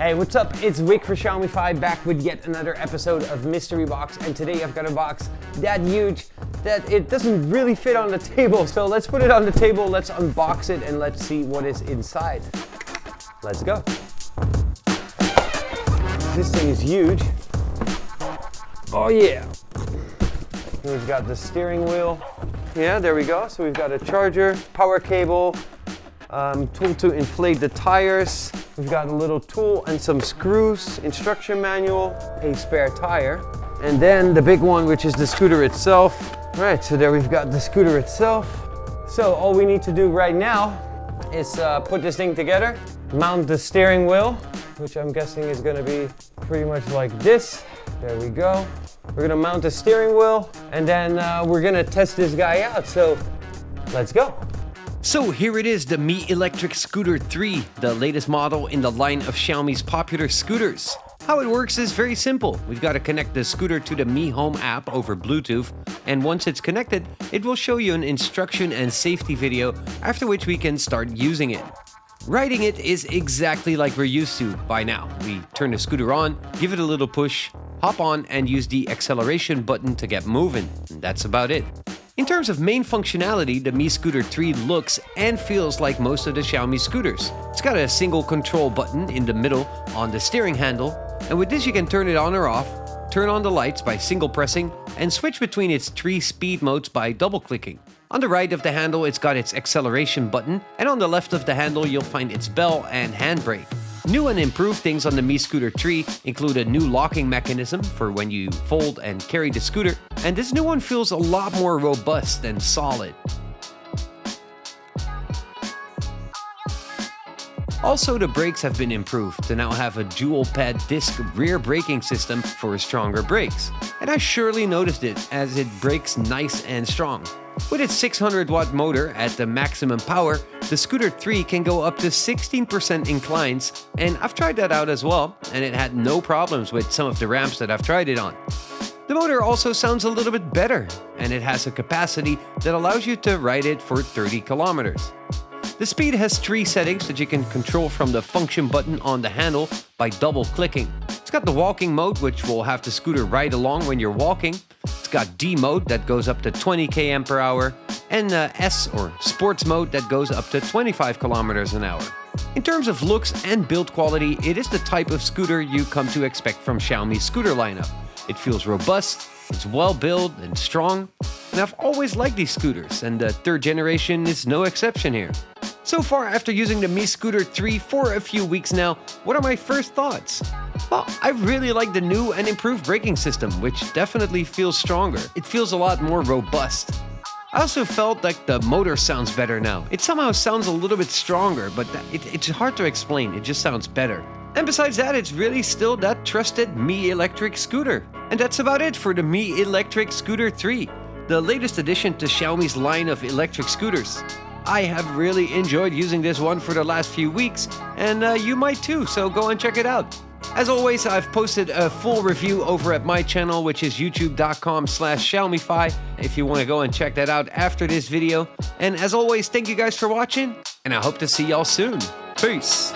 Hey, what's up? It's Vic for Xiaomi 5 back with yet another episode of Mystery Box, and today I've got a box that huge that it doesn't really fit on the table. So let's put it on the table, let's unbox it, and let's see what is inside. Let's go. This thing is huge. Oh yeah. We've got the steering wheel. Yeah, there we go. So we've got a charger, power cable, tool to inflate the tires. We've got a little tool and some screws, instruction manual, a spare tire, and then the big one, which is the scooter itself. All right, so there we've got the scooter itself. So all we need to do right now is put this thing together, mount the steering wheel, which I'm guessing is gonna be pretty much like this. There we go. We're gonna mount the steering wheel, and then we're gonna test this guy out. So let's go. So here it is, the Mi Electric Scooter 3, the latest model in the line of Xiaomi's popular scooters. How it works is very simple. We've got to connect the scooter to the Mi Home app over Bluetooth, and once it's connected, it will show you an instruction and safety video, after which we can start using it. Riding it is exactly like we're used to by now. We turn the scooter on, give it a little push, hop on, and use the acceleration button to get moving. And that's about it. In terms of main functionality, the Mi Scooter 3 looks and feels like most of the Xiaomi scooters. It's got a single control button in the middle on the steering handle, and with this you can turn it on or off, turn on the lights by single pressing, and switch between its 3 speed modes by double clicking. On the right of the handle it's got its acceleration button, and on the left of the handle you'll find its bell and handbrake. New and improved things on the Mi Scooter 3 include a new locking mechanism for when you fold and carry the scooter, and this new one feels a lot more robust and solid. Also, the brakes have been improved to now have a dual pad disc rear braking system for stronger brakes. And I surely noticed it, as it brakes nice and strong. With its 600-watt motor at the maximum power, the Scooter 3 can go up to 16% inclines, and I've tried that out as well, and it had no problems with some of the ramps that I've tried it on. The motor also sounds a little bit better, and it has a capacity that allows you to ride it for 30 kilometers. The speed has 3 settings that you can control from the function button on the handle by double clicking. It's got the walking mode, which will have the scooter ride along when you're walking. It's got D mode that goes up to 20 km per hour, and S or sports mode that goes up to 25 kilometers an hour. In terms of looks and build quality, it is the type of scooter you come to expect from Xiaomi's scooter lineup. It feels robust, it's well built and strong, and I've always liked these scooters, and the 3rd generation is no exception here. So far, after using the Mi Scooter 3 for a few weeks now, what are my first thoughts? Well, I really like the new and improved braking system, which definitely feels stronger. It feels a lot more robust. I also felt like the motor sounds better now. It somehow sounds a little bit stronger, but it's hard to explain, it just sounds better. And besides that, it's really still that trusted Mi Electric scooter. And that's about it for the Mi Electric Scooter 3, the latest addition to Xiaomi's line of electric scooters. I have really enjoyed using this one for the last few weeks, and you might too, so go and check it out. As always, I've posted a full review over at my channel, which is youtube.com/Xiaomi5, if you want to go and check that out after this video. And as always, thank you guys for watching, and I hope to see y'all soon. Peace!